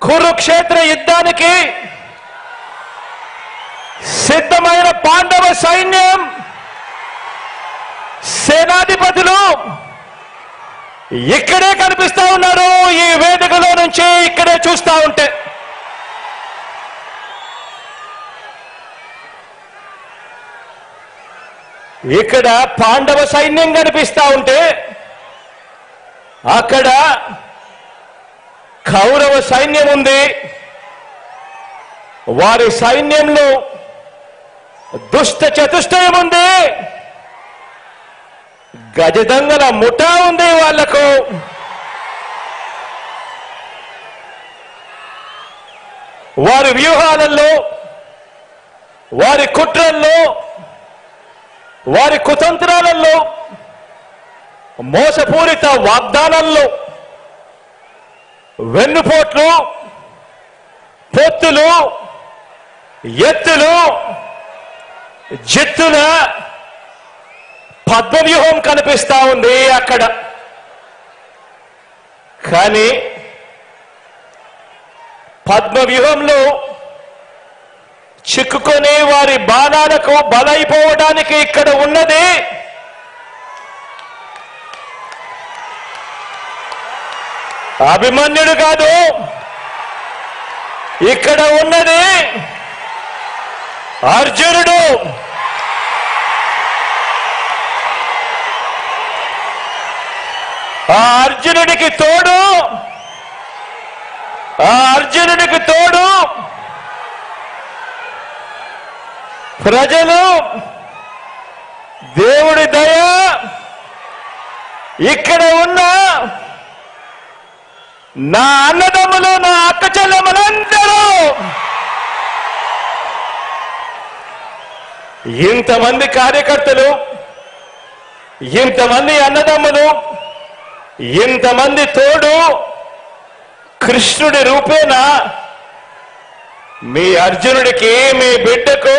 కురుక్షేత్ర యుద్ధానికి సిద్ధమైన పాండవ సైన్యం సేనాధిపతులు ఇక్కడే కనిపిస్తా ఉన్నారు. ఈ వేదికలో నుంచి ఇక్కడే చూస్తా ఉంటే ఇక్కడ పాండవ సైన్యం కనిపిస్తా ఉంటే అక్కడ కౌరవ సైన్యం ఉంది. వారి సైన్యంలో దుష్ట చతుష్టయం ఉంది. గజదంగల ముఠా ఉంది. వాళ్లకు వారి వ్యూహాలలో, వారి కుట్రల్లో, వారి కుతంత్రాలలో, మోసపూరిత వాగ్దానాల్లో, వెన్నుపోట్లు, పొత్తులు, ఎత్తులు, జిత్తుల పద్మవ్యూహం కనిపిస్తా ఉంది అక్కడ. కానీ పద్మవ్యూహంలో చిక్కుకొని వారి బాణాలకు బలైపోవడానికి ఇక్కడ ఉన్నది అభిమన్యుడు కాదు. ఇక్కడ ఉన్నది అర్జునుడు. ఆ అర్జునుడికి తోడు ప్రజలు, దేవుడి దయ, ఇక్కడ ఉన్న నా అన్నదమ్ములు, నా అక్క చెల్లెమ్మలందరూ, ఇంతమంది కార్యకర్తలు, ఇంతమంది అన్నదమ్ములు, ఇంతమంది తోడు కృష్ణుడి రూపేణ మీ అర్జునుడికి, మీ బిడ్డకు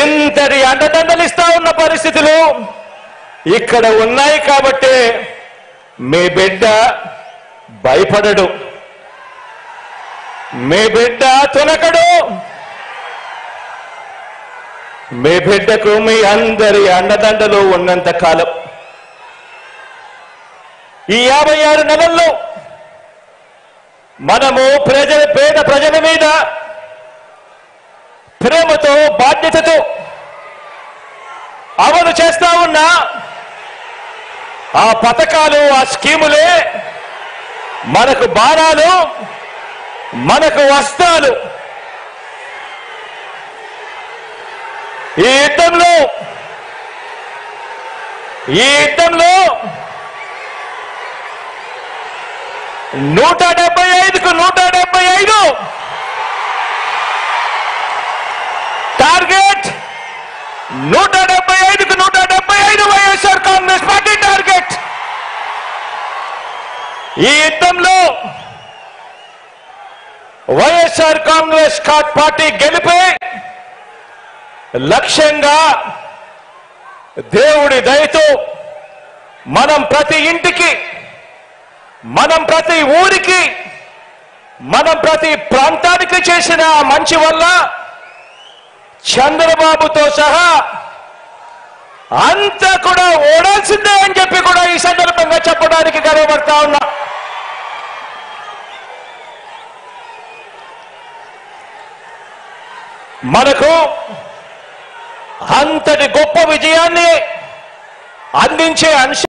ఇంతటి అండదండలిస్తా ఉన్న పరిస్థితులు ఇక్కడ ఉన్నాయి. కాబట్టి మీ బిడ్డ భయపడడు, మీ బిడ్డ తునకడు. మీ బిడ్డకు మీ అందరి అండదండలు ఉన్నంత కాలం, ఈ 56 నెలల్లో మనము పేద ప్రజల మీద ప్రేమతో, బాధ్యతతో అమలు చేస్తా ఉన్న ఆ పథకాలు, ఆ స్కీములే మనకు బాణాలు, మనకు వస్త్రాలు. ఈ యుద్ధంలో 175కు 175 టార్గెట్. 175కు 175 వైఎస్ఆర్ కాంగ్రెస్ పార్టీ టార్గెట్. ఈ యుద్ధంలో వైఎస్ఆర్ కాంగ్రెస్ పార్టీ గెలిపే లక్ష్యంగా దేవుడి దయతో మనం ప్రతి ఇంటికి, మనం ప్రతి ఊరికి, మనం ప్రతి ప్రాంతానికి చేసిన మంచి వల్ల చంద్రబాబుతో సహా అంతా కూడా ఓడాల్సిందే అని చెప్పి కూడా ఈ సందర్భంగా చెప్పడానికి గర్వపడతా ఉన్నా. మనకు అంతటి గొప్ప విజయాన్ని అందించే అంశం